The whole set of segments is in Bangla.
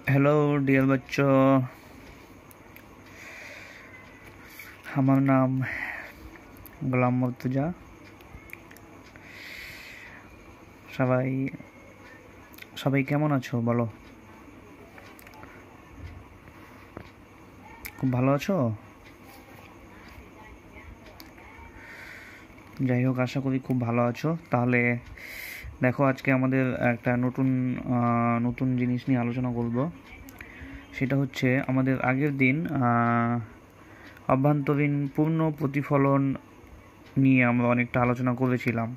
हेलो डियर बच्चों, আমার নাম গোলাম মুর্তজা। সবাই সবাই কেমন আছো বলো? খুব ভালো আছো? যাই হোক, আশা করি খুব ভালো আছো। তাহলে দেখো, আজকে আমাদের একটা নতুন জিনিস নিয়ে আলোচনা করব। সেটা হচ্ছে আমাদের আগের দিন অভ্যন্তরীণ পূর্ণ প্রতিফলন নিয়ে আমরা অনেকটা আলোচনা করেছিলাম।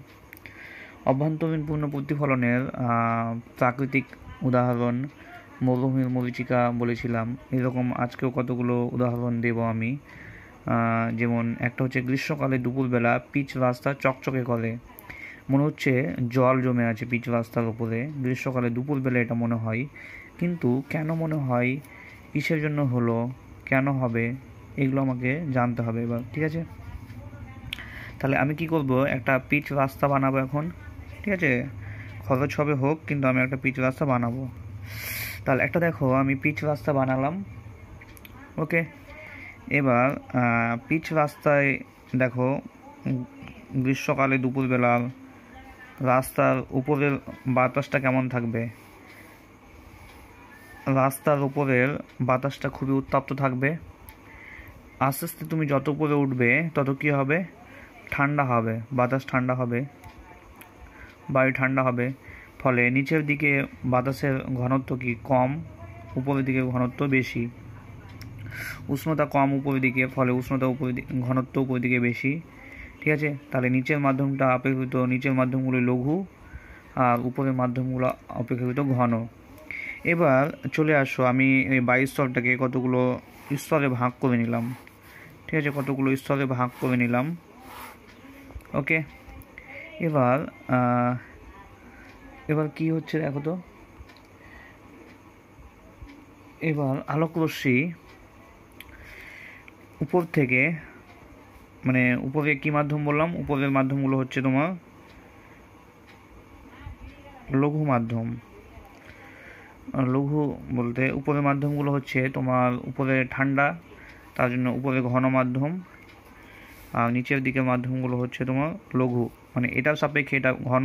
অভ্যন্তরীণ পূর্ণ প্রতিফলনের প্রাকৃতিক উদাহরণ মরুভূমির মরীচিকা বলেছিলাম। এরকম আজকেও কতগুলো উদাহরণ দেব আমি। যেমন একটা হচ্ছে গ্রীষ্মকালে দুপুরবেলা পিচ রাস্তা চকচকে করে, মনে হচ্ছে জল জমে আছে পিচ রাস্তার উপরে। গ্রীষ্মকালে দুপুরবেলা এটা মনে হয়, কিন্তু কেন মনে হয়, কিসের জন্য হলো, কেন হবে, এগুলো আমাকে জানতে হবে এবার। ঠিক আছে, তাহলে আমি কি করব, একটা পিচ রাস্তা বানাবো এখন। ঠিক আছে, খরচ হবে হোক, কিন্তু আমি একটা পিচ রাস্তা বানাবো। তাহলে একটা দেখো, আমি পিচ রাস্তা বানালাম। ওকে, এবার পিচ রাস্তায় দেখো, গ্রীষ্মকালে দুপুরবেলা রাস্তার উপরের বাতাসটা কেমন থাকবে। রাস্তার উপরের বাতাসটা খুবই উত্তপ্ত থাকবে। আস্তে আস্তে তুমি যত উপরে উঠবে তত কী হবে, ঠান্ডা হবে, বাতাস ঠান্ডা হবে, বায়ু ঠান্ডা হবে। ফলে নিচের দিকে বাতাসের ঘনত্ব কি কম, উপরের দিকে ঘনত্ব বেশি। উষ্ণতা কম উপরের দিকে, ফলে উষ্ণতা ঘনত্ব উপরের দিকে বেশি। ঠিক আছে, তাহলে নিচের মাধ্যমটা অপেক্ষাকৃত, নিচের মাধ্যমগুলো লঘু আর উপরের মাধ্যমগুলো অপেক্ষাকৃত ঘন। এবার চলে আসো, আমি এই বায়ু স্তরটাকে কতগুলো স্তরে ভাগ করে নিলাম। ঠিক আছে, কতগুলো স্তরে ভাগ করে নিলাম। ওকে, এবার এবার কি হচ্ছে দেখো তো। এবার আলোক রশ্মি উপর থেকে, মানে উপরে কি মাধ্যম বললাম, উপরের মাধ্যমগুলো হচ্ছে তোমার লঘু মাধ্যম। লঘু বলতে উপরের মাধ্যমগুলো হচ্ছে তোমার উপরে ঠান্ডা, তার জন্য উপরে ঘন মাধ্যম। আর নিচের দিকের মাধ্যমগুলো হচ্ছে তোমার লঘু, মানে এটার সাপেক্ষে এটা ঘন,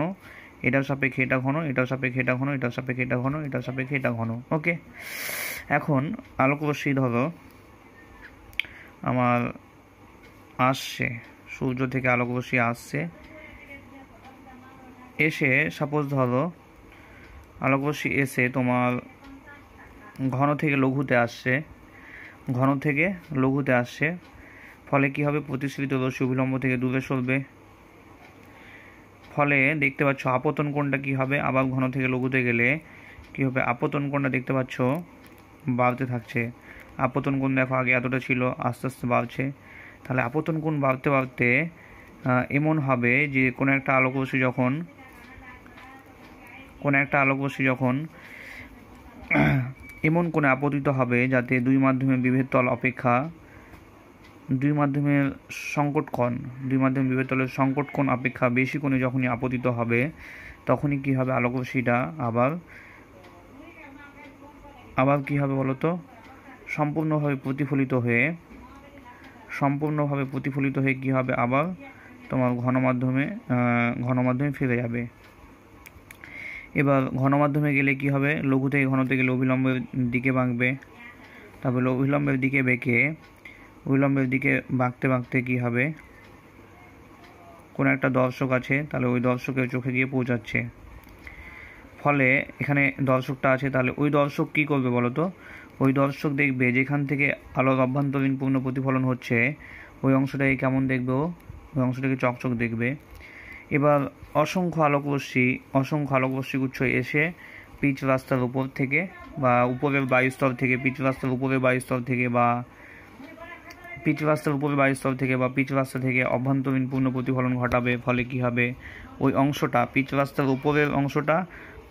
এটার সাপেক্ষে এটা ঘন, এটার সাপেক্ষে এটা ঘন, এটার সাপেক্ষে এটা ঘন, এটার সাপেক্ষে এটা ঘন। ওকে, এখন আলোক রশ্মি ধরো আমার আসছে, সূর্য থেকে আলোক রশ্মি আসছে, এসে সাপোজ ধরো আলোক রশ্মি এসে তোমার ঘন থেকে লঘুতে আসছে, ঘন থেকে লঘুতে আসছে। ফলে কি হবে, প্রতিসৃত রশ্মি অভিলম্ব থেকে দূরে সরবে। ফলে দেখতে পাচ্ছ আপতন কোণটা কি হবে, আবার ঘন থেকে লঘুতে গেলে কি হবে, আপতন কোণটা দেখতে পাচ্ছ বাড়তে থাকছে। আপতন কোণ দেখো আগে এতটা ছিল, আস্তে আস্তে বাড়ছে। তাহলে আপতন কোণ বাড়তে বাড়তে এমন হবে যে কোনো একটা আলোক রশ্মি যখন এমন কোণে আপতিত হবে যাতে দুই মাধ্যমের বিভেদ তল অপেক্ষা দুই মাধ্যমের বিভেদ তলের সংকট কোণ অপেক্ষা বেশি কোণে যখনই আপতিত হবে, তখনই কি হবে, আলোক রশ্মিটা আবার কি হবে বলো তো, সম্পূর্ণভাবে প্রতিফলিত হয়ে কি হবে, আবার তোমার ঘন মাধ্যমে ফিরে যাবে। এবার ঘন মাধ্যমে গেলে কি হবে, লঘু থেকে ঘনতে গেলে অভিলম্বের দিকে বাঁকবে, তারপরে অভিলম্বের দিকে বাঁকতে বাঁকতে কি হবে, কোনো একটা দর্শক আছে, তাহলে ওই দর্শকের চোখে গিয়ে পৌঁছাচ্ছে। ফলে এখানে দর্শকটা আছে, তাহলে ওই দর্শক কি করবে বলো তো, ওই দর্শক দেখবে যেখান থেকে আলোর অভ্যন্তরীণ পূর্ণ প্রতিফলন হচ্ছে ওই অংশটাকে কেমন দেখবে, ওই অংশটাকে চকচক দেখবে। এবার অসংখ্য আলোক রশ্মিগুচ্ছ এসে পিচ রাস্তার উপর থেকে বা উপরের বায়ুস্তর থেকে, পিচ রাস্তার উপরের বায়ুস্তর থেকে বা পিচ রাস্তা থেকে অভ্যন্তরীণ পূর্ণ প্রতিফলন ঘটাবে। ফলে কি হবে, ওই অংশটা, পিচ রাস্তার উপরের অংশটা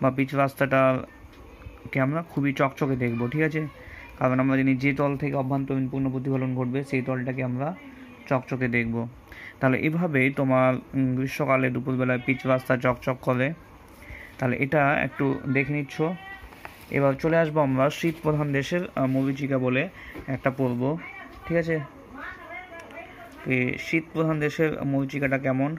বা পিচ রাস্তাটাকে আমরা খুবই চকচকে দেখব। ঠিক আছে, কারণ আমরা জানি যে তল থেকে অভ্যন্তরীণ পূর্ণ প্রতিফলন ঘটবে সেই তলটাকে আমরা চকচকে দেখব। তাহলে এভাবেই তোমার গ্রীষ্মকালে দুপুরবেলায় পিচ রাস্তা চকচক করে। তাহলে এটা একটু দেখে নিচ্ছ, এবার চলে আসবো আমরা শীত প্রধান দেশের মরীচিকা বলে একটা পড়ব, ঠিক আছে। এই শীত প্রধান দেশের মরীচিকাটা কেমন,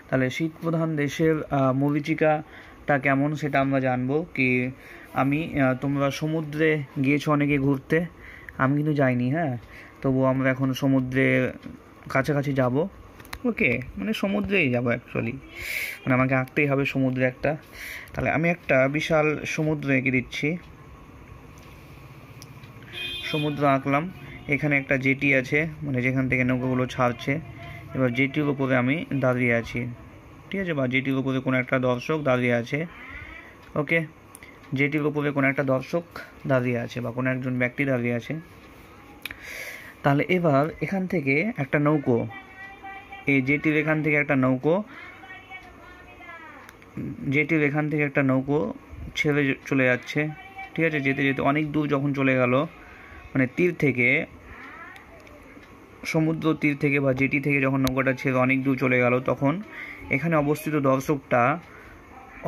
তাহলে শীত প্রধান দেশের মরীচিকাটা কেমন সেটা আমরা জানবো। কি আমি তোমরা সমুদ্রে গিয়েছো অনেকে ঘুরতে, আমি কিন্তু যাইনি, হ্যাঁ, তবু আমরা এখন সমুদ্রের কাছাকাছি যাব, ওকে, মানে সমুদ্রেই যাব অ্যাকচুয়ালি, মানে আমাকে আঁকতেই হবে সমুদ্রে একটা। তাহলে আমি একটা বিশাল সমুদ্র এঁকে দিচ্ছি, সমুদ্র আঁকলাম। এখানে একটা জেটি আছে, মানে যেখান থেকে নৌকাগুলো ছাড়ছে। এবার জেটির উপরে আমি দাঁড়িয়ে আছি, ঠিক আছে, বা জেটির উপরে কোনো একটা দর্শক দাঁড়িয়ে আছে, ওকে, জেটির উপরে কোনো একটা দর্শক দাঁড়িয়ে আছে বা কোনো একজন ব্যক্তি দাঁড়িয়ে আছে। তাহলে এবার এখান থেকে একটা নৌকো, এই জেটির এখান থেকে একটা নৌকো, জেটির এখান থেকে একটা নৌকো ছেড়ে চলে যাচ্ছে, ঠিক আছে। যেতে যেতে অনেক দূর যখন চলে গেল, মানে তীর থেকে, সমুদ্র তীর থেকে বা জেটি থেকে যখন নৌকাটা ছেড়ে অনেক দূর চলে গেল, তখন এখানে অবস্থিত দর্শকটা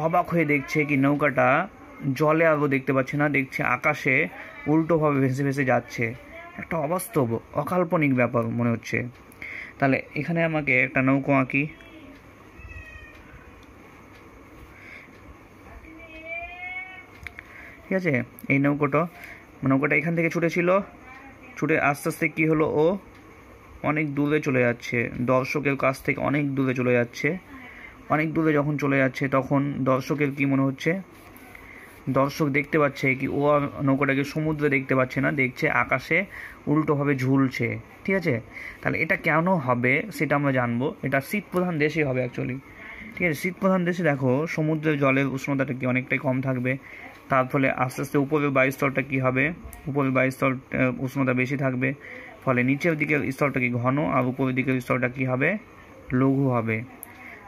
অবাক হয়ে দেখছে কি নৌকাটা জলে আরও দেখতে পাচ্ছে না, দেখছে আকাশে উল্টোভাবে ভেসে ভেসে যাচ্ছে। একটা অবাস্তব অকাল্পনিক ব্যাপার মনে হচ্ছে। তাহলে এখানে আমাকে একটা নৌকো আঁকি, ঠিক আছে। এই নৌকাটা এখান থেকে ছুটেছিল, ছুটে আস্তে আস্তে কী হলো, ও অনেক দূরে চলে যাচ্ছে, দর্শকের কাছ থেকে অনেক দূরে চলে যাচ্ছে। অনেক দূরে যখন চলে যাচ্ছে তখন দর্শকের কি মনে হচ্ছে, দর্শক দেখতে পাচ্ছে কি ও আর নৌকাটাকে সমুদ্রে দেখতে পাচ্ছে না, দেখছে আকাশে উল্টোভাবে ঝুলছে, ঠিক আছে। তাহলে এটা কেন হবে সেটা আমরা জানবো। এটা শীত প্রধান দেশেই হবে অ্যাকচুয়ালি, ঠিক আছে। শীত প্রধান দেশে দেখো সমুদ্রের জলের উষ্ণতাটা কি অনেকটাই কম থাকবে, তার ফলে আস্তে আস্তে উপরের বায়ুস্তরটা কী হবে, উপরের বায়ুস্তর উষ্ণতা বেশি থাকবে, ফলে নিচের দিকের স্তরটা কি ঘন আর উপরের দিকের স্তরটা কী হবে, লঘু হবে।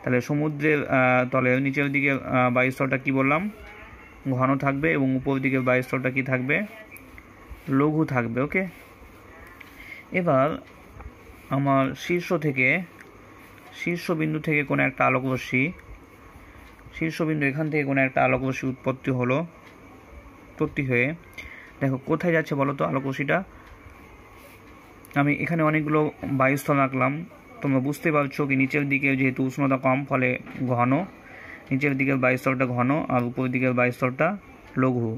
তাহলে সমুদ্রের তলের নিচের দিকের বায়ুস্তরটা কী বললাম, ঘন থাকবে, এবং উপর দিকের বায়ুস্তরটা কী থাকবে, লঘু থাকবে, ওকে। এবার আমার শীর্ষবিন্দু থেকে কোনো একটা আলোকরশ্মি, শীর্ষবিন্দু এখান থেকে কোনো একটা আলোকরশ্মি উৎপত্তি হয়ে দেখো কোথায় যাচ্ছে বলো তো আলোকরশ্মিটা। আমি এখানে অনেকগুলো বায়ুস্তর আঁকলাম, তোমরা বুঝতে পারছো কি নিচের দিকে যেহেতু উষ্ণতা কম ফলে ঘন, নিচের দিকের বায়ুস্তরটা ঘন আর উপরের দিকের বায়ুস্তরটা লঘু।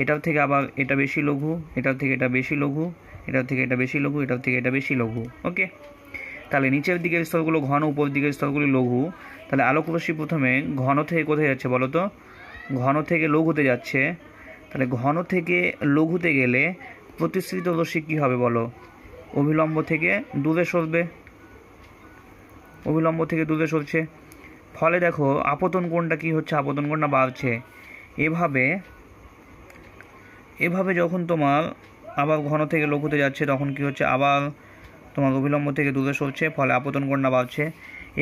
এটার থেকে আবার এটা বেশি লঘু, এটার থেকে এটা বেশি লঘু, এটার থেকে এটা বেশি লঘু, এটার থেকে এটা বেশি লঘু, ওকে। তাহলে নিচের দিকের স্তরগুলো ঘন, উপরের দিকের স্তরগুলো লঘু। তাহলে আলোকরশ্মি প্রথমে ঘন থেকে কোথায় যাচ্ছে বলো তো, ঘন থেকে লঘুতে যাচ্ছে। তাহলে ঘন থেকে লঘুতে গেলে প্রতিসৃত রশ্মি কী হবে বলো, অভিলম্ব থেকে দূরে সরবে, অভিলম্ব থেকে দূরে সরছে। ফলে দেখো আপতন কোণটা কী হচ্ছে, আপতন কোণটা বাড়ছে। এভাবে যখন তোমার আবার ঘন থেকে লঘুতে যাচ্ছে তখন কি হচ্ছে, আবার তোমার অভিলম্ব থেকে দূরে সরছে, ফলে আপতন কোণটা বাড়ছে।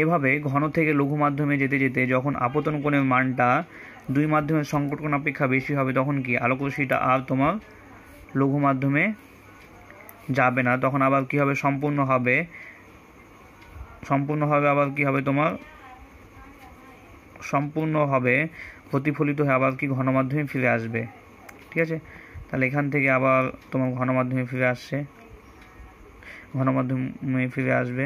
এভাবে ঘন থেকে লঘু মাধ্যমে যেতে যেতে যখন আপতন কোণের মানটা দুই মাধ্যমের সংকট কোণ অপেক্ষা বেশি হবে, তখন কি আলোকরশ্মিটা আর তোমার লঘু মাধ্যমে যাবে না, তখন আবার কি হবে, সম্পূর্ণভাবে আবার কি হবে তোমার, সম্পূর্ণভাবে প্রতিফলিত হয়ে আবার কি ঘন মাধ্যমে ফিরে আসবে, ঠিক আছে। তাহলে এখান থেকে আবার তোমার ঘন মাধ্যমে ফিরে আসবে।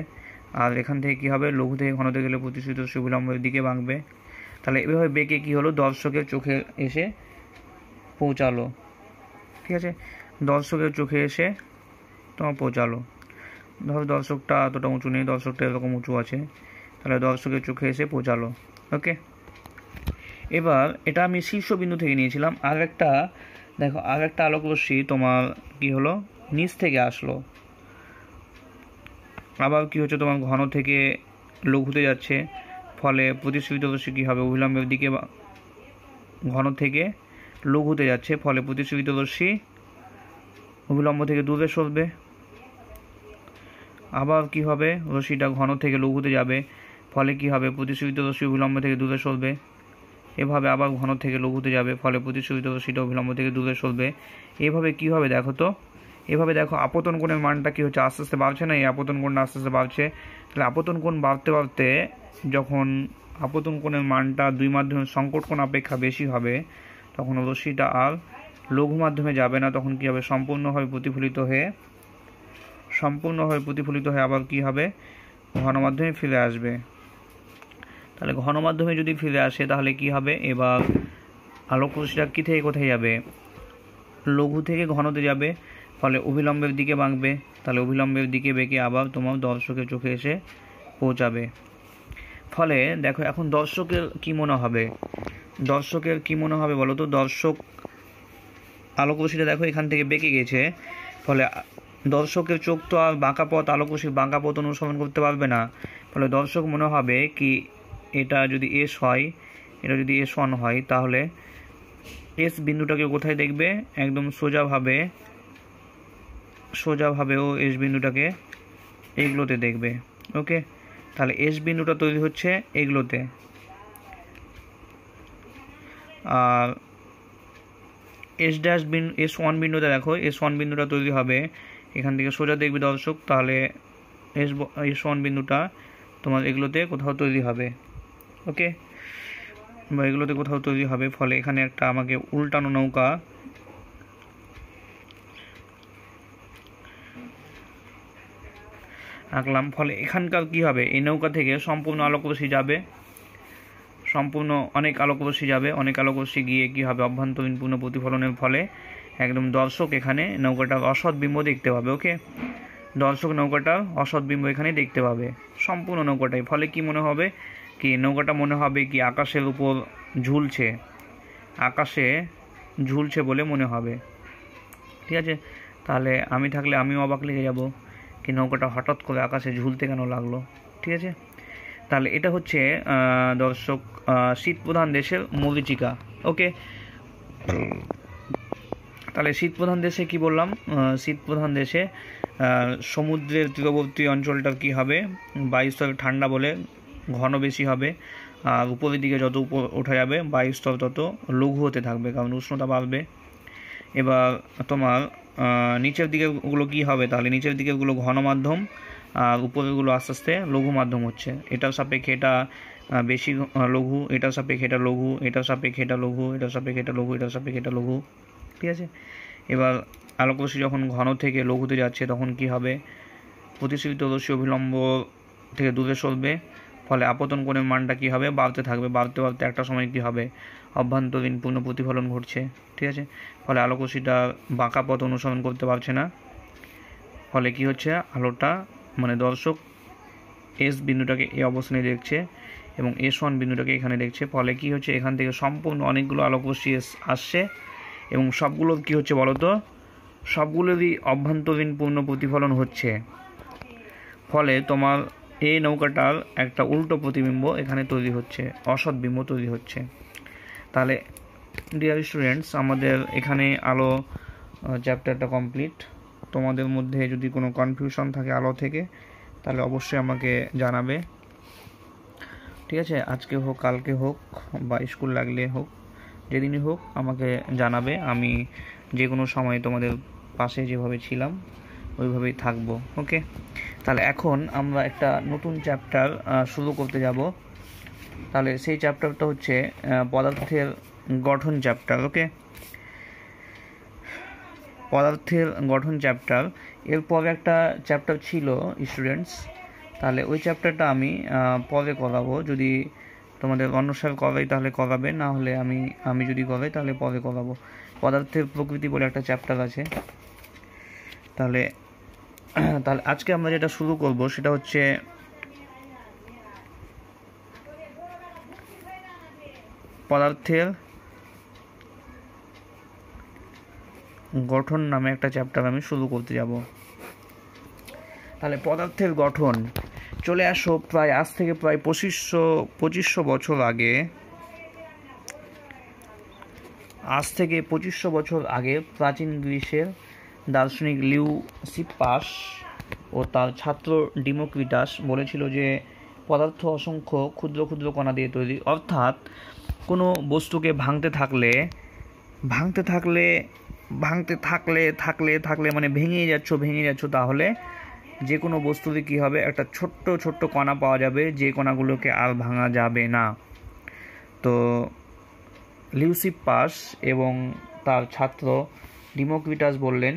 আর এখান থেকে কি হবে, লঘু থেকে ঘনতে গেলে প্রতিসৃত রশ্মি অভিলম্বের দিকে বাঁকবে। তাহলে এভাবে বেঁকে কি হলো, দর্শকের চোখে এসে পৌঁছালো, ঠিক আছে, দর্শকের চোখে এসে তোমার পৌঁছালো। ধরো দর্শকটা এতটা উঁচু নেই, দর্শকটা এরকম উঁচু আছে, তাহলে দর্শকের চোখে এসে পৌঁছালো, ওকে। এবার এটা আমি শীর্ষবিন্দু থেকে নিয়েছিলাম। আর একটা আলোকরশ্মি তোমার কি হলো, নিচ থেকে আসলো, আবার কি হচ্ছে তোমার ঘন থেকে লঘুতে যাচ্ছে, ফলে প্রতিসৃত রশ্মি কী হবে, অভিলম্বের দিকে, ঘন থেকে লঘুতে যাচ্ছে, ফলে প্রতিসৃত রশ্মি অভিলম্ব থেকে দূরে সরবে। আবার কি হবে, রশ্মিটা ঘন থেকে লঘুতে যাবে, ফলে কি হবে, প্রতিসৃত রশ্মি অভিলম্ব থেকে দূরে সরবে। এভাবে আবার ঘন থেকে লঘুতে যাবে, ফলে প্রতিসরিত রশ্মিটা অভিলম্ব থেকে দূরে সরবে। এভাবে কী হবে দেখো তো, এভাবে দেখো আপতন কোণের মানটা কী হচ্ছে, আস্তে আস্তে বাড়ছে না, এই আপতন কোণটা আস্তে আস্তে বাড়ছে। তাহলে আপতন কোণ বাড়তে বাড়তে যখন আপতন কোণের মানটা দুই মাধ্যমের সংকট কোণ অপেক্ষা বেশি হবে, তখন রশ্মিটা আর লঘু মাধ্যমে যাবে না, তখন কী হবে, সম্পূর্ণভাবে প্রতিফলিত হয়ে আবার কী হবে, ঘন মাধ্যমে ফিরে আসবে। তাহলে ঘন মাধ্যমে যদি ফিরে আসে তাহলে কি হবে, এবার আলোক রশ্মিটা কী থেকে কোথায় যাবে, লঘু থেকে ঘনতে যাবে, ফলে অভিলম্বের দিকে বাঁকবে। তাহলে অভিলম্বের দিকে বেঁকে আবার তোমার দর্শকের চোখে এসে পৌঁছাবে। ফলে দেখো এখন দর্শকের কি মনে হবে বলো তো, দর্শক আলোক রশ্মিটা দেখো এখান থেকে বেঁকে গেছে, ফলে দর্শকের চোখ তো আর বাঁকা পথ, আলোক রশ্মির বাঁকা পথ অনুসরণ করতে পারবে না। ফলে দর্শক মনে হবে কি, এটা যদি এস হয়, এটা যদি S1 হয়, তাহলে এস বিন্দুটাকে কোথায় দেখবে, একদম সোজাভাবে ও এস বিন্দুটাকে এইগুলোতে দেখবে। ওকে, তাহলে এস বিন্দুটা তৈরি হচ্ছে এইগুলোতে, আর S1 বিন্দুটা দেখো, S1 বিন্দুটা তৈরি হবে এখান থেকে সোজা দেখবে দর্শক, তাহলে S1 বিন্দুটা তোমার এগুলোতে কোথাও তৈরি হবে। ওকে, বা এগুলোতে কোথাও তৈরি হবে। ফলে এখানে একটা আমাকে উল্টানো নৌকা আঁকলাম। ফলে এখানকার কি হবে, এই নৌকা থেকে সম্পূর্ণ আলোক রশ্মি যাবে, অনেক আলোক রশ্মি গিয়ে কি হবে, অভ্যন্তরীণ পূর্ণ প্রতিফলনের ফলে একদম দর্শক এখানে নৌকাটার অসৎ বিম্ব দেখতে পাবে। ওকে, দর্শক নৌকাটার অসৎ বিম্ব এখানে দেখতে পাবে সম্পূর্ণ নৌকাটাই। ফলে কি মনে হবে, কি নৌকাটা মনে হবে কি আকাশের উপর ঝুলছে বলে মনে হবে। ঠিক আছে, তাহলে আমি থাকলে আমিও অবাক লেগে যাব কি নৌকাটা হঠাৎ করে আকাশে ঝুলতে কেন লাগলো। ঠিক আছে, তাহলে এটা হচ্ছে দর্শক শীত প্রধান দেশের মরীচিকা। ওকে, তাহলে শীত প্রধান দেশে কি বললাম, শীত প্রধান দেশে সমুদ্রের তীরবর্তী অঞ্চলটার কি হবে, বায়ুস্তর ঠান্ডা বলে ঘন বেশি হবে, আর উপরের দিকে যত উপর ওঠা যাবে বায়ুস্তর তত লঘু হতে থাকবে, কারণ উষ্ণতা বাড়বে। এবার তোমার নিচের দিকেরগুলো কী হবে, তাহলে নিচের দিকেরগুলো ঘন মাধ্যম, আর উপরেরগুলো আস্তে আস্তে লঘু মাধ্যম হচ্ছে। এটার সাপেক্ষে এটা বেশি লঘু, এটার সাপেক্ষে এটা লঘু, এটার সাপেক্ষে এটা লঘু, এটার সাপেক্ষে এটা লঘু, এটার সাপেক্ষে এটা লঘু। ঠিক আছে, এবার আলোক রশ্মি যখন ঘন থেকে লঘুতে যাচ্ছে তখন কি হবে, প্রতিসরিত রশ্মি অভিলম্ব থেকে দূরে সরবে, ফলে আপতন কোণের মানটা কী হবে, বাড়তে থাকবে, বাড়তে একটা সময় কী হবে, অভ্যন্তরীণ পূর্ণ প্রতিফলন ঘটছে। ঠিক আছে, ফলে আলোক রশ্মিটা বাঁকা পথ অনুসরণ করতে পারছে না, ফলে কি হচ্ছে, আলোটা মানে দর্শক এস বিন্দুটাকে এই অবস্থানে দেখছে এবং S1 বিন্দুটাকে এখানে দেখছে। ফলে কি হচ্ছে, এখান থেকে সম্পূর্ণ অনেকগুলো আলোক রশ্মি আসছে এবং সবগুলোর কি হচ্ছে বলো তো, সবগুলোরই অভ্যন্তরীণ পূর্ণ প্রতিফলন হচ্ছে। ফলে তোমার এই নৌকাটার একটা উল্টো প্রতিবিম্ব এখানে তৈরি হচ্ছে, অসৎ বিম্ব তৈরি হচ্ছে। তাহলে ডিয়ার স্টুডেন্টস, আমাদের এখানে আলো চ্যাপ্টারটা কমপ্লিট। তোমাদের মধ্যে যদি কোনো কনফিউশন থাকে আলো থেকে, তাহলে অবশ্যই আমাকে জানাবে। ঠিক আছে, আজকে হোক, কালকে হোক, বা স্কুল লাগলে হোক, যেদিনই হোক আমাকে জানাবে। আমি যে কোনো সময় তোমাদের পাশে যেভাবে ছিলাম ওইভাবেই থাকবো। ওকে, তাহলে এখন আমরা একটা নতুন চ্যাপ্টার শুরু করতে যাব। তাহলে সেই চ্যাপ্টারটা হচ্ছে পদার্থের গঠন চ্যাপ্টার। ওকে, পদার্থের গঠন চ্যাপ্টার। এরপরে একটা চ্যাপ্টার ছিল স্টুডেন্টস, তাহলে ওই চ্যাপ্টারটা আমি পরে করাবো। যদি তোমাদের অন্য স্যার করাই তাহলে করাবে, না হলে আমি যদি করাই তাহলে পরে করাবো। পদার্থের প্রকৃতি বলে একটা চ্যাপ্টার আছে। তাহলে আজকে আমরা যেটা শুরু করব সেটা হচ্ছে পদার্থের গঠন নামে একটা চ্যাপ্টার আমি শুরু করতে যাব। তাহলে পদার্থের গঠন, চলে আসো আজ থেকে প্রায় 2500 বছর আগে। প্রাচীন গ্রিসের দার্শনিক লিউসিপাস ও তার ছাত্র ডিমোক্রিটাস বলেছিল যে পদার্থ অসংখ্য ক্ষুদ্র ক্ষুদ্র কণা দিয়ে তৈরি, অর্থাৎ কোনো বস্তুকে ভাঙতে থাকলে মানে ভেঙে যাচ্ছ, তাহলে যে কোনো বস্তুতে কী হবে, একটা ছোট্ট ছোট্ট কণা পাওয়া যাবে, যে কণাগুলোকে আর ভাঙা যাবে না। তো লিউসিপাস এবং তার ছাত্র ডিমোক্রিটাস বললেন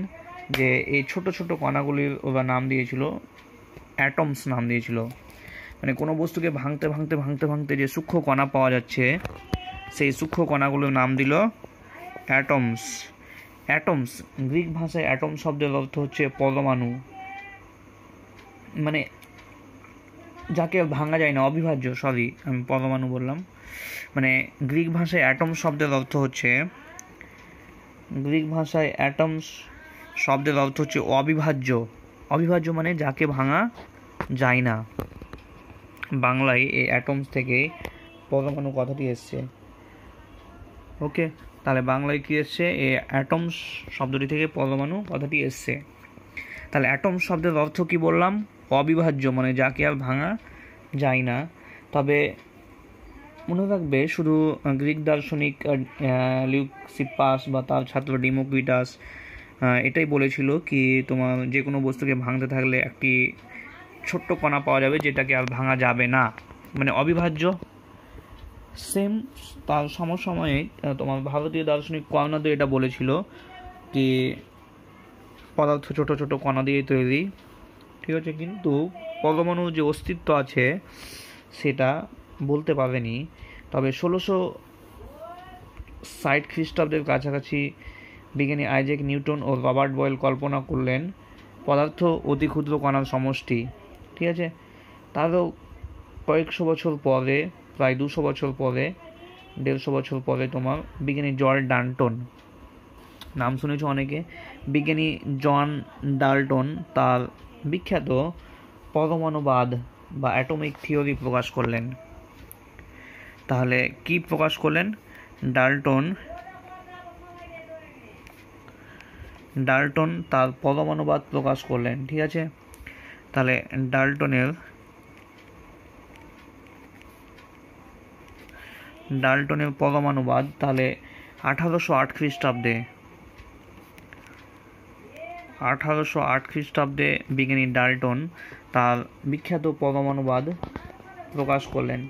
যে এই ছোট ছোট কণাগুলির ওরা নাম দিয়েছিল অ্যাটমস নাম দিয়েছিল। মানে কোনো বস্তুকে ভাঙতে যে সূক্ষ্ম কণা পাওয়া যাচ্ছে, সেই সূক্ষ্ম কণাগুলোর নাম দিল অ্যাটমস। গ্রিক ভাষায় অ্যাটম শব্দের অর্থ হচ্ছে পরমাণু, মানে যাকে ভাঙা যায় না, অবিভাজ্য, আমি পরমাণু বললাম। মানে গ্রিক ভাষায় অ্যাটম শব্দের অর্থ হচ্ছে অবিভাজ্য মানে যাকে ভাঙা যায় না। বাংলায় এই অ্যাটমস থেকে পরমাণু কথাটি এসছে। ওকে, তাহলে বাংলায় কি এসছে, এই অ্যাটমস শব্দটি থেকে পরমাণু কথাটি এসছে। তাহলে অ্যাটম শব্দের অর্থ কি বললাম, অবিভাজ্য মানে যাকে আর ভাঙা যায় না। তবে মনে রাখবে, শুধু গ্রিক দার্শনিক লিউসিপাস বা তার ছাত্র ডিমোক্রিটাস এটাই বলেছিল কি তোমার যে কোনো বস্তুকে ভাঙতে থাকলে একটি ছোট্ট কণা পাওয়া যাবে যেটাকে আর ভাঙা যাবে না, মানে অবিভাজ্য। সেম তার সমসাময়িক তোমার ভারতীয় দার্শনিক কর্ণাদয় এটা বলেছিল কি পদার্থ ছোট ছোট কণা দিয়ে তৈরি, ঠিক আছে, কিন্তু পরমাণুর যে অস্তিত্ব আছে সেটা বলতে পারেনি। তবে 1660 খ্রিস্টাব্দের কাছাকাছি বিজ্ঞানী আইজ্যাক নিউটন ও রবার্ট বয়েল কল্পনা করলেন পদার্থ অতি ক্ষুদ্র কণার সমষ্টি, ঠিক আছে। তারও কয়েকশো বছর পরে, প্রায় 200 বছর পরে, 150 বছর পরে তোমার বিজ্ঞানী জর্জ ডাল্টন, নাম শুনেছ অনেকে, বিজ্ঞানী জন ডাল্টন তার বিখ্যাত পরমাণুবাদ বা অ্যাটমিক থিওরি প্রকাশ করলেন। তাহলে কি প্রকাশ করলেন? ডাল্টন তার পরমাণুবাদ প্রকাশ করলেন, ঠিক আছে। তাহলে ডাল্টনের পরমাণুবাদ, তাহলে 1808 খ্রিস্টাব্দে বিজ্ঞানী ডাল্টন তার বিখ্যাত পরমাণুবাদ প্রকাশ করলেন।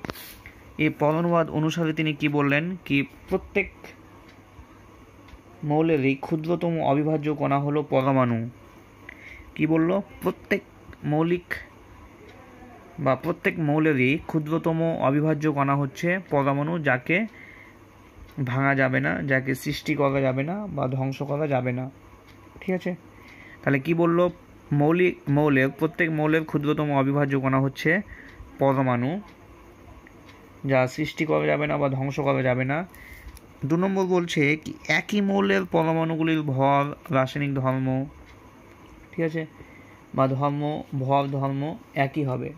এই পরমাণুবাদ অনুসারে তিনি কি বললেন, কি প্রত্যেক মৌলেরই ক্ষুদ্রতম অবিভাজ্য কণা হলো পরমাণু। কি বলল? প্রত্যেক মৌলেরই ক্ষুদ্রতম অবিভাজ্য কণা হচ্ছে পরমাণু, যাকে ভাঙা যাবে না, যাকে সৃষ্টি করা যাবে না বা ধ্বংস করা যাবে না, ঠিক আছে। তাহলে কি বলল? প্রত্যেক মৌলের ক্ষুদ্রতম অবিভাজ্য কণা হচ্ছে পরমাণু, যা সৃষ্টি করা যাবে না বা ধ্বংস করা যাবে না। 2 নম্বর বলছে কি একই মৌলের পরমাণুগুলির ভর, রাসায়নিক ধর্ম, ঠিক আছে, বা ধর্ম একই হবে।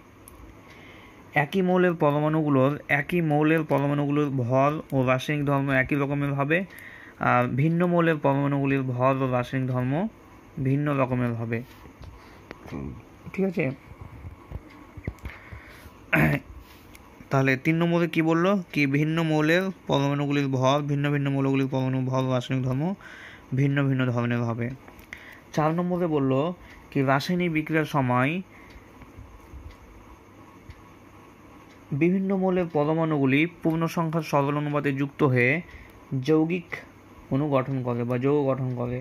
একই মৌলের পরমাণুগুলোর ভর ও রাসায়নিক ধর্ম একই রকমের হবে, আর ভিন্ন মৌলের পরমাণুগুলির ভর ও রাসায়নিক ধর্ম ভিন্ন রকমের হবে, ঠিক আছে। তাহলে 3 নম্বরে কি বললো, কি ভিন্ন মৌলের পরমাণুগুলির ভর, ভিন্ন মৌলগুলির পরমাণু ভর ও রাসায়নিক ধর্ম ভিন্ন ধরনের হবে। 4 নম্বরে বললো কি রাসায়নিক বিক্রিয়ার সময় বিভিন্ন মৌলের পরমাণুগুলি পূর্ণ সংখ্যার সরল অনুপাতে যুক্ত হয়ে যৌগিক অণু গঠন করে বা যৌগ গঠন করে।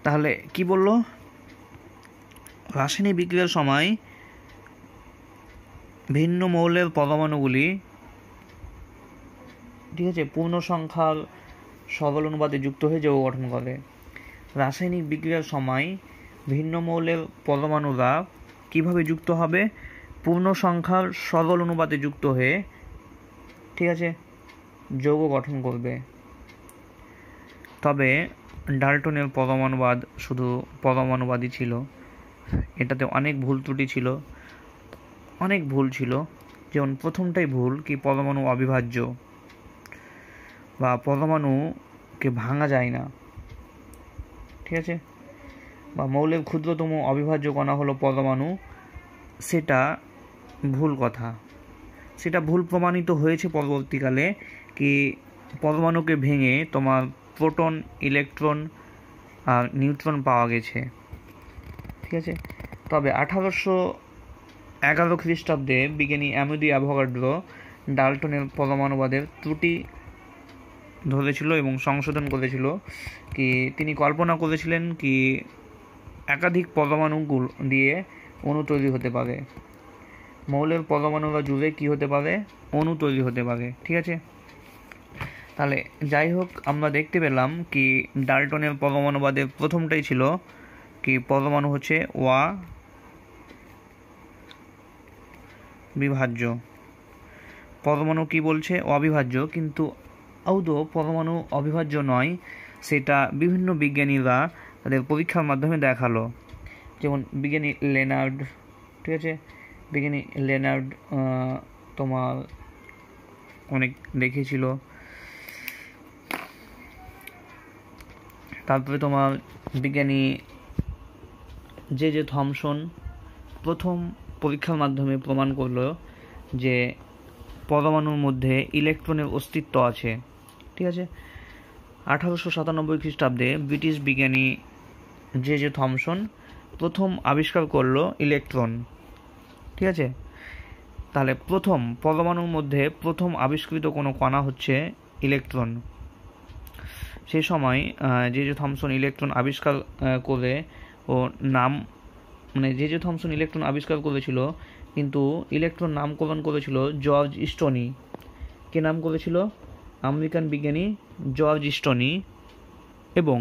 তাহলে কি বললো? রাসায়নিক বিক্রিয়ার সময় ভিন্ন মৌলের পরমাণুগুলি, ঠিক আছে, পূর্ণ সংখ্যার সরল অনুপাতে যুক্ত হয়ে যৌগ গঠন করে। রাসায়নিক বিক্রিয়ার সময় ভিন্ন মৌলের পরমাণুরা কিভাবে যুক্ত হবে? পূর্ণ সংখ্যার সরল অনুপাতে যুক্ত হয়ে, ঠিক আছে, যৌগ গঠন করবে। তবে ডাল্টনের পরমাণুবাদ শুধু পরমাণুবাদই ছিল, এটাতে অনেক ভুল ত্রুটি ছিল, অনেক ভুল ছিল। যেমন প্রথমটাই ভুল, কি পরমাণু অবিভাজ্য বা পরমাণুকে ভাঙা যায় না, ঠিক আছে, বা মৌলের ক্ষুদ্রতম অবিভাজ্য কণা হলো পরমাণু, সেটা ভুল কথা। সেটা ভুল প্রমাণিত হয়েছে পরবর্তীকালে, কি পরমাণুকে ভেঙে তোমার প্রোটন, ইলেকট্রন আর নিউট্রন পাওয়া গেছে। ঠিক আছে, তবে 1811 খ্রিস্টাব্দে বিজ্ঞানী অ্যামোদি অ্যাভোগাড্রো ডাল্টনের পরমাণুবাদের ত্রুটি ধরেছিল এবং সংশোধন করেছিল। কি তিনি কল্পনা করেছিলেন কি একাধিক পরমাণুগুলো দিয়ে অণু তৈরি হতে পারে, মৌলের পরমাণুরা জুড়ে কি হতে পারে, অণু তৈরি হতে পারে। ঠিক আছে, তাহলে যাই হোক, আমরা দেখতে পেলাম কি ডাল্টনের পরমাণুবাদের প্রথমটাই ছিল কি পরমাণু হচ্ছে অবিভাজ্য। পরমাণু কি বলছে? অবিভাজ্য, কিন্তু আদৌ পরমাণু অবিভাজ্য নয়, সেটা বিভিন্ন বিজ্ঞানীরা তাদের পরীক্ষার মাধ্যমে দেখালো। যেমন বিজ্ঞানী লেনার্ড, ঠিক আছে, বিজ্ঞানী লেনার্ড তোমার অনেক দেখিয়েছিল। তারপরে তোমার বিজ্ঞানী জে থমসন প্রথম পরীক্ষার মাধ্যমে প্রমাণ করলো যে পরমাণুর মধ্যে ইলেকট্রনের অস্তিত্ব আছে। ঠিক আছে, 1897 খ্রিস্টাব্দে ব্রিটিশ বিজ্ঞানী জে থমসন প্রথম আবিষ্কার করলো ইলেকট্রন। ঠিক আছে, তাহলে প্রথম পরমাণুর মধ্যে প্রথম আবিষ্কৃত কোনো কণা হচ্ছে ইলেকট্রন। সেই সময় জে থমসন ইলেকট্রন আবিষ্কার করে ও নাম জে থমসন ইলেকট্রন আবিষ্কার করেছিল, কিন্তু ইলেকট্রন নামকরণ করেছিল জর্জ স্টোনি। কে নাম করেছিল? আমেরিকান বিজ্ঞানী জর্জ স্টোনি। এবং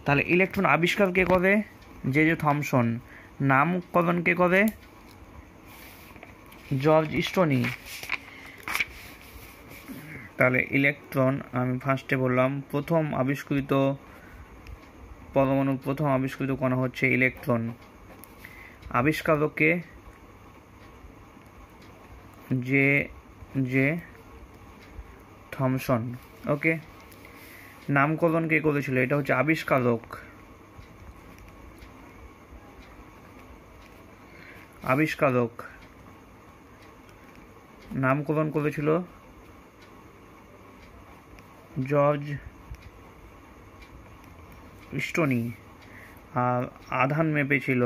তাহলে ইলেকট্রন আবিষ্কার কে করে? J Thomson. নামকরণ কে করে? George stony. তাহলে ইলেকট্রন আমি ফার্স্টে বললাম প্রথম আবিষ্কৃত পরমাণুর প্রথম আবিষ্কৃত কণা হচ্ছে ইলেকট্রন। আবিষ্কারকে জে থমসন। ওকে, নামকরণ কে করেছিল? এটা হচ্ছে আবিষ্কারক। নামকরণ করেছিল জর্জ স্টোনি। আর আধান মেপেছিল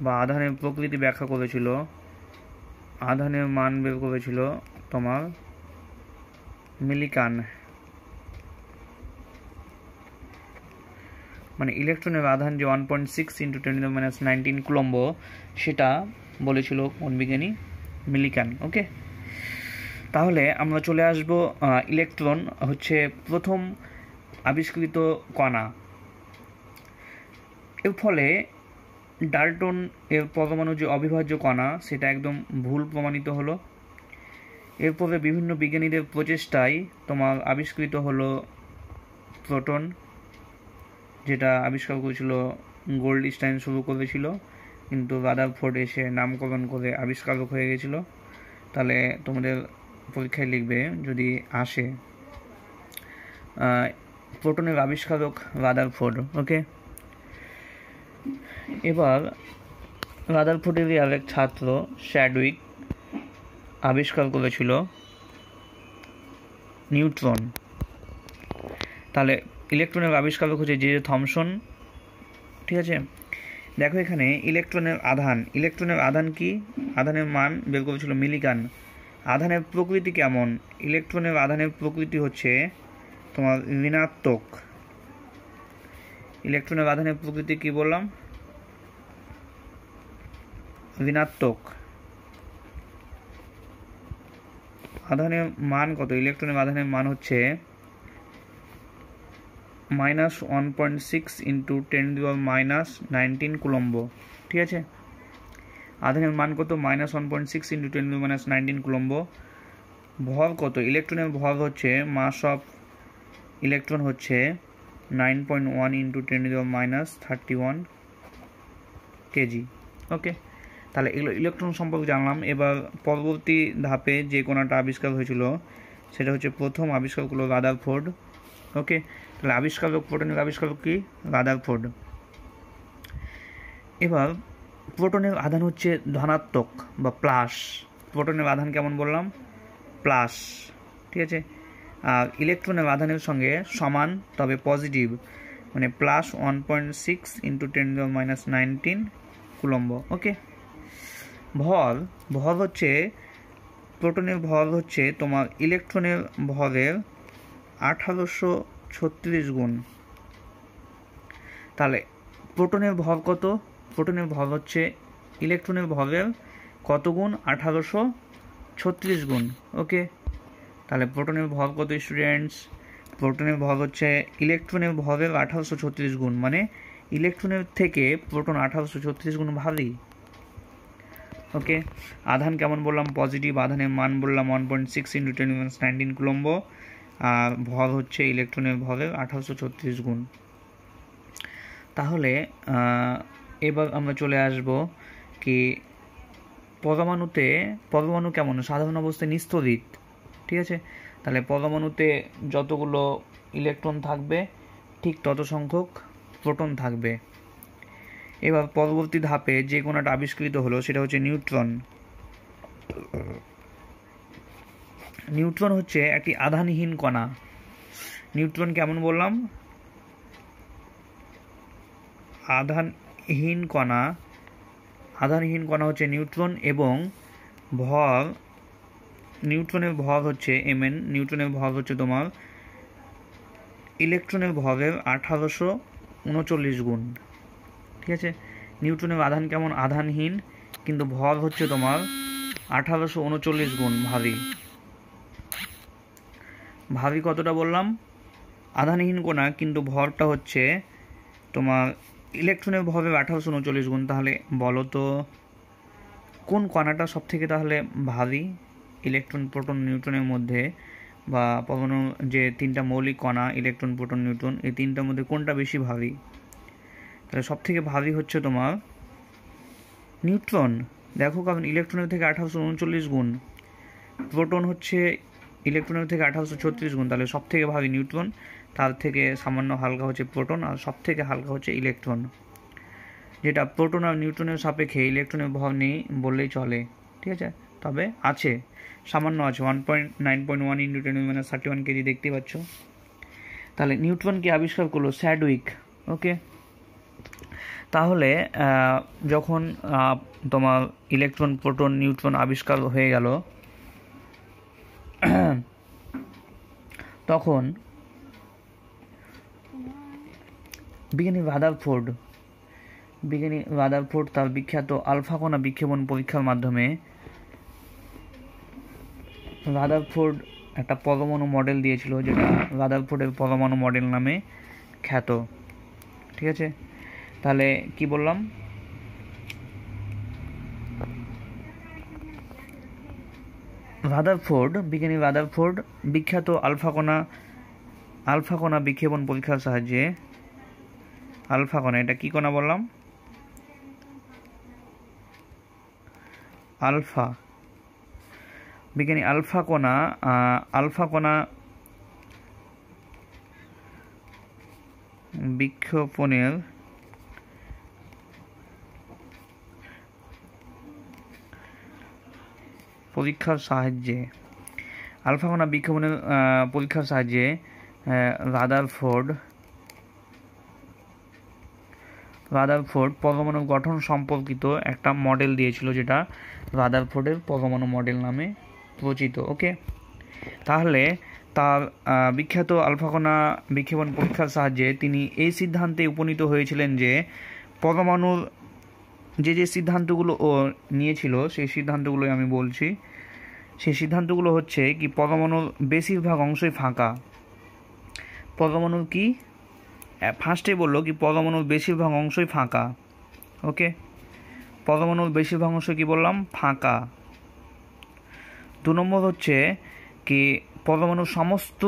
বা আধানের প্রকৃতি ব্যাখ্যা করেছিল, আধানের মান বের করেছিল তোমার মিলিকান। ইলেকট্রনের আধান যে 1.6 × 10⁻⁹ কুলম্ব, সেটা বলেছিল কোন বিজ্ঞানী? মিলিকান। ওকে, তাহলে আমরা চলে আসব ইলেকট্রন হচ্ছে প্রথম আবিষ্কৃত কণা। এর ফলে ডাল্টন এর পরমাণু যে অবিভাজ্য কণা, সেটা একদম ভুল প্রমাণিত হলো। এরপরে বিভিন্ন বিজ্ঞানীদের প্রচেষ্টায় তোমার আবিষ্কৃত হলো প্রোটন, যেটা আবিষ্কার করেছিল গোল্ডস্টাইন শুরু করেছিল, কিন্তু রাদারফোর্ড এসে নামকরণ করে আবিষ্কারক হয়ে গেছিল। তাহলে তোমাদের পরীক্ষায় লিখবে যদি আসে প্রোটনের আবিষ্কারক রাদারফোর্ড। ওকে, এবার রাদারফোর্ডেরই আরেক ছাত্র চ্যাডউইক আবিষ্কার করেছিল নিউট্রন। তাহলে ইলেকট্রনের আবিষ্কারক হচ্ছে জে থমসন। ঠিক আছে, দেখো এখানে ইলেকট্রনের আধান কি? আধানের মান বের করেছিল মিলিকান। আধানের প্রকৃতি কেমন? ইলেকট্রনের আধানের প্রকৃতি হচ্ছে তোমার ঋণাত্মক। ইলেকট্রনের আধানের প্রকৃতি কি বললাম? ঋণাত্মক। আধানের মান কত? ইলেকট্রনের আধানের মান হচ্ছে -1.6 × 10⁻⁹ কুলম্ব। ঠিক আছে, আধানের মান কত? -1.6 × 10⁻⁹ কুলম্ব। ভর কত? ইলেকট্রনের ভর হচ্ছে মাস অফ ইলেকট্রন হচ্ছে 9.1 × 10⁻31 কেজি। ওকে, তাহলে এগুলো ইলেকট্রন সম্পর্কে জানলাম। এবার পরবর্তী ধাপে যে কণাটা আবিষ্কার হয়েছিল সেটা হচ্ছে প্রথম আবিষ্কার করলো রাদারফোর্ড। ওকে, তাহলে আবিষ্কারক, প্রোটনের আবিষ্কারক কি? রাদারফোর্ড। এবার প্রোটনের আধান হচ্ছে ধনাত্মক বা প্লাস, প্রোটনের আধান কেমন বললাম, প্লাস, ঠিক আছে। আর ইলেকট্রনের আধানের সঙ্গে সমান তবে পজিটিভ, মানে প্লাস 1.6 × 10⁻⁹ কুলম্ব। ওকে। ভর হচ্ছে প্রোটনের ভর হচ্ছে তোমার ইলেকট্রনের ভরের 1836 গুণ। তাহলে প্রোটনের ভর কত? প্রোটনের ভর হচ্ছে ইলেকট্রনের ভরের কত গুণ? 1836 গুণ। ওকে। তাহলে প্রোটনের ভর কত স্টুডেন্টস? প্রোটনের ভর হচ্ছে ইলেকট্রনের ভরের 1836 গুণ, মানে ইলেকট্রনের থেকে প্রোটন 1836 গুণ ভারী। ওকে। আধান কেমন বললাম, পজিটিভ। আধানের মান বললাম 1.6 × 10⁻⁹ কুলম্ব। আর ভর হচ্ছে ইলেকট্রনের ভরের 1836 গুণ। তাহলে এবার আমরা চলে আসব কি পরমাণু কেমন? সাধারণ অবস্থায় নিস্তড়িত, ঠিক আছে। তাহলে পরমাণুতে যতগুলো ইলেকট্রন থাকবে ঠিক তত সংখ্যক প্রোটন থাকবে। এবার পরবর্তী ধাপে যে কণাটা আবিষ্কৃত হলো সেটা হচ্ছে নিউট্রন। নিউট্রন হচ্ছে একটি আধানহীন কণা। নিউট্রন কেমন বললাম? আধানহীন কণা হচ্ছে নিউট্রন, এবং নিউট্রনের ভর হচ্ছে mn। নিউট্রনের ভর হচ্ছে তোমার ইলেকট্রনের ভরের 1839 গুণ, ঠিক আছে। নিউট্রনের আধান কেমন? আধানহীন, কিন্তু ভর হচ্ছে তোমার 1839 গুণ ভারী। কতটা বললাম? আধানহীন কণা, কিন্তু ভরটা হচ্ছে তোমার ইলেকট্রনের ভরের 1839 গুণ। তাহলে বলো তো কোন কণাটা সব থেকে তাহলে ভারী ইলেকট্রন, প্রোটন, নিউট্রনের মধ্যে, বা পরমাণু যে তিনটা মৌলিক কণা ইলেকট্রন, প্রোটন, নিউট্রন, এই তিনটার মধ্যে কোনটা বেশি ভারী? তাহলে সব থেকে ভারী হচ্ছে তোমার নিউট্রন। দেখো, কারণ ইলেকট্রনের থেকে 1839 গুণ, প্রোটন হচ্ছে ইলেকট্রনের থেকে 1836 গুণ। তাহলে সব থেকে ভারী নিউট্রন, তার থেকে সামান্য হালকা হচ্ছে প্রোটন, আর সব থেকে হালকা হচ্ছে ইলেকট্রন। যেটা প্রোটন আর নিউট্রনের সাপেক্ষে ইলেকট্রনের ভর নেই বললেই চলে, ঠিক আছে। তবে আছে, সামান্য আছে, 9.1 × 10⁻31 কেজি দেখতে পাচ্ছ। তাহলে নিউট্রনকে আবিষ্কার করলো স্যাডউইক। ওকে। তাহলে যখন তোমার ইলেকট্রন, প্রোটন, নিউট্রন আবিষ্কার হয়ে গেল, তখন বিজ্ঞানী রাদারফোর্ড তার বিখ্যাত আলফা কণা বিক্ষেপণ পরীক্ষার মাধ্যমে রাদারফোর্ড একটা পরমাণু মডেল দিয়েছিল, যেটা রাদারফোর্ডের পরমাণু মডেল নামে খ্যাত, ঠিক আছে। তাহলে কি বললাম? বিজ্ঞানী রাদারফোর্ড বিখ্যাত আলফা কণা বিক্ষেপণ পরীক্ষার সাহায্যে, আলফা কণা, এটা কি কণা বললাম? আলফা। বিজ্ঞানী আলফা কণা বিক্ষেপণের পরীক্ষার সাহায্যে রাদারফোর্ড পরমাণু গঠন সম্পর্কিত একটা মডেল দিয়েছিল, যেটা রাদারফোর্ডের পরমাণু মডেল নামে পরিচিত। ওকে। তাহলে তার বিখ্যাত আলফা কণা বিক্ষেপণ পরীক্ষার সাহায্যে তিনি এই সিদ্ধান্তে উপনীত হয়েছিলেন যে পরমাণুর যে সিদ্ধান্তগুলো ও নিয়েছিল, সেই সিদ্ধান্তগুলোই আমি বলছি। সেই সিদ্ধান্তগুলো হচ্ছে কি, পরমাণুর বেশিরভাগ অংশই ফাঁকা। পরমাণুর কি ফার্স্টে বললো কি, পরমাণুর বেশিরভাগ অংশই ফাঁকা। ওকে। পরমাণুর বেশিরভাগ অংশ কি বললাম? ফাঁকা। 2 নম্বর হচ্ছে কি, পরমাণুর সমস্ত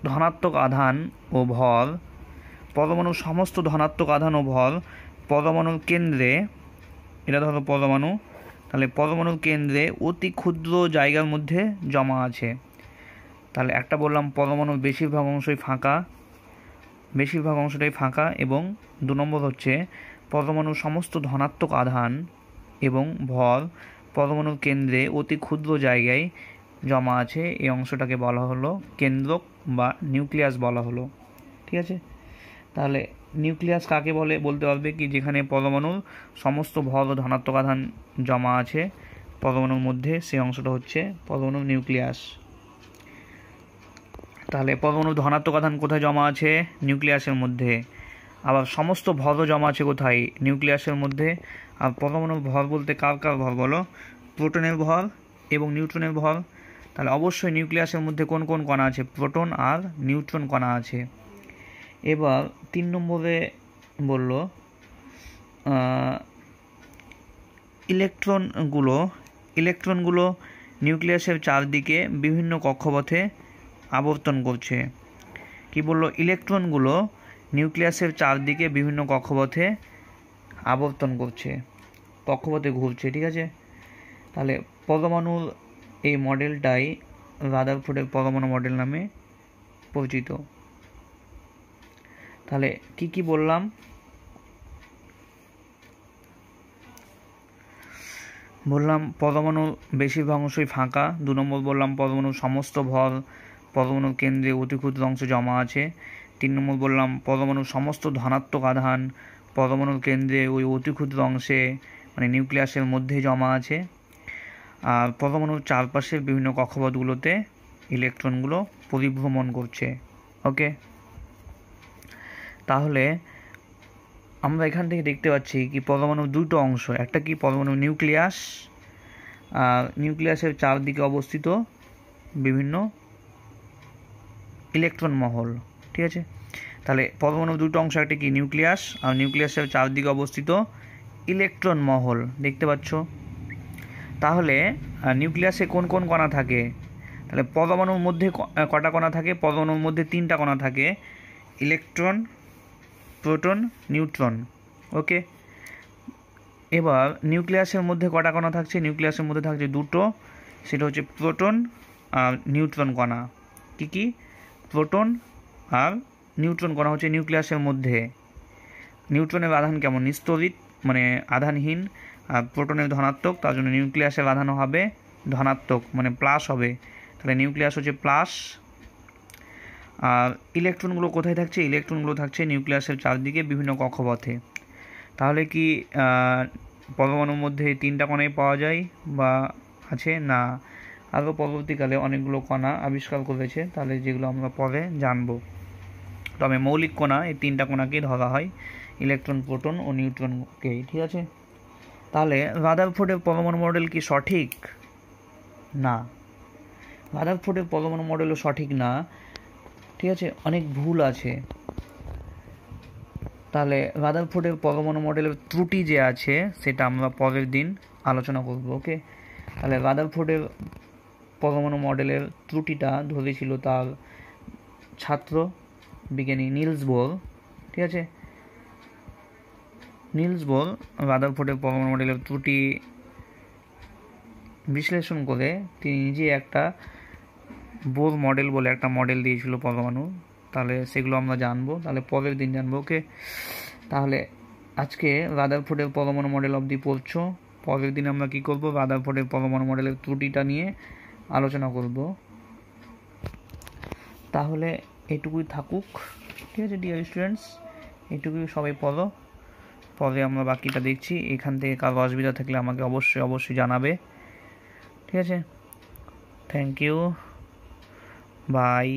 ধনাত্মক আধান ও ভর পরমাণুর কেন্দ্রে, এটা ধরো পরমাণু, তাহলে পরমাণুর কেন্দ্রে অতি ক্ষুদ্র জায়গার মধ্যে জমা আছে। তাহলে একটা বললাম পরমাণুর বেশিরভাগ অংশটাই ফাঁকা, এবং 2 নম্বর হচ্ছে পরমাণুর সমস্ত ধনাত্মক আধান এবং ভর পরমাণুর কেন্দ্রে অতি ক্ষুদ্র জায়গায় জমা আছে, এই অংশটাকে বলা হলো কেন্দ্রক বা নিউক্লিয়াস বলা হলো। ঠিক আছে, তাহলে নিউক্লিয়াস কাকে বলে বলতে পারবে কি, যেখানে পরমাণুর সমস্ত ভর ও ধনাত্মক আধান জমা আছে পরমাণুর মধ্যে, সেই অংশটা হচ্ছে পরমাণুর নিউক্লিয়াস। তাহলে পরমাণুর ধনাত্মক আধান কোথায় জমা আছে? নিউক্লিয়াসের মধ্যে। আবার সমস্ত ভরও জমা আছে কোথায়? নিউক্লিয়াসের মধ্যে। আর পরমাণুর ভর বলতে কার কার ভর বলো? প্রোটনের ভর এবং নিউট্রনের ভর। তাহলে অবশ্যই নিউক্লিয়াসের মধ্যে কোন কোন কণা আছে? প্রোটন আর নিউট্রন কণা আছে। এবার 3 নম্বরে বলল ইলেকট্রনগুলো নিউক্লিয়াসের চারদিকে বিভিন্ন কক্ষপথে আবর্তন করছে। কি বলল? ইলেকট্রনগুলো নিউক্লিয়াসের চারদিকে বিভিন্ন কক্ষপথে আবর্তন করছে, কক্ষপথে ঘুরছে। ঠিক আছে, তাহলে পরমাণুর এই মডেলটাই রাদারফোর্ডের পরমাণু মডেল নামে পরিচিত। তাহলে কি কি বললাম? বললাম পরমাণুর বেশিরভাগ অংশই ফাঁকা। 2 নম্বর বললাম পরমাণুর সমস্ত ভর পরমাণুর কেন্দ্রে অতি ক্ষুদ্র অংশে জমা আছে। 3 নম্বর বললাম পরমাণুর সমস্ত ধনাত্মক আধান পরমাণুর কেন্দ্রে ওই অতি ক্ষুদ্র অংশে মানে নিউক্লিয়াসের মধ্যে জমা আছে। আর পরমাণুর চারপাশের বিভিন্ন কক্ষপথগুলোতে ইলেকট্রনগুলো পরিভ্রমণ করছে। ওকে, তাহলে আমরা এখান থেকে দেখতে পাচ্ছি কি পরমাণুর দুটো অংশ, একটা কি পরমাণু নিউক্লিয়াস, আর নিউক্লিয়াসের চারদিকে অবস্থিত বিভিন্ন ইলেকট্রন মহল। ঠিক আছে, তাহলে পরমাণুর দুটো অংশ, একটা কি নিউক্লিয়াস, আর নিউক্লিয়াসের চারদিকে অবস্থিত ইলেকট্রন মহল দেখতে পাচ্ছ। তাহলে নিউক্লিয়াসে কোন কোন কণা থাকে? তাহলে পরমাণুর মধ্যে কটা কণা থাকে? পরমাণুর মধ্যে 3টা কণা থাকে, ইলেকট্রন, প্রোটন, নিউট্রন। ওকে, এবার নিউক্লিয়াসের মধ্যে কটা কণা থাকছে? নিউক্লিয়াসের মধ্যে থাকছে দুটো, সেটা হচ্ছে প্রোটন আর নিউট্রন কণা। কি কি? প্রোটন আর নিউট্রন কণা হচ্ছে নিউক্লিয়াসের মধ্যে। নিউট্রনের আধান কেমন? নিস্তরিত, মানে আধানহীন। আর প্রোটনের ধনাত্মক, তার জন্য নিউক্লিয়াসের আধান হবে ধনাত্মক, মানে প্লাস হবে। তাহলে নিউক্লিয়াস হচ্ছে প্লাস। আর ইলেকট্রনগুলো কোথায় থাকছে? ইলেকট্রনগুলো থাকছে নিউক্লিয়াসের চারদিকে বিভিন্ন কক্ষপথে। তাহলে কি পরমাণুর মধ্যে 3টা কণাই পাওয়া যায় বা আছে? না, আরও পরবর্তীকালে অনেকগুলো কণা আবিষ্কার করেছে, তাহলে যেগুলো আমরা পরে জানবো। তবে মৌলিক কণা এই 3টা কণাকেই ধরা হয়, ইলেকট্রন, প্রোটন ও নিউট্রনকেই। ঠিক আছে, তাহলে রাদারফোর্ডের পরমাণু মডেল কি সঠিক? না, রাদারফোর্ডের পরমাণু মডেলও সঠিক না। ঠিক আছে, অনেক ভুল আছে। তাহলে রাদারফোর্ডের পরমাণু মডেলের ত্রুটি যে আছে সেটা আমরা পরের দিন আলোচনা করব। ওকে, তাহলে রাদারফোর্ডের পরমাণু মডেলের ত্রুটিটা ধরেছিল তার ছাত্র বিজ্ঞানী নিলস বোর। ঠিক আছে, নিলস বোর রাদারফোর্ডের পরমাণু মডেলের ত্রুটি বিশ্লেষণ করে তিনি নিজে একটা বোর মডেল বলে একটা মডেল দিয়েছিল পরমাণু। তাহলে সেগুলো আমরা জানবো, তাহলে পরের দিন জানবো। ওকে, তাহলে আজকে রাদারফোর্ডের পরমাণু মডেল অবধি পড়ছো। পরের দিন আমরা কি করব? রাদারফোর্ডের পরমাণু মডেলের ত্রুটিটা নিয়ে আলোচনা করব। তাহলে এটুকুই থাকুক। ঠিক আছে ডিয়ার স্টুডেন্টস, এটুকুই সবাই পড়ো, পরে আমরা বাকিটা দেখছি। এখান থেকে কারো অসুবিধা থাকলে আমাকে অবশ্যই জানাবে। ঠিক আছে, থ্যাংক ইউ, বাই।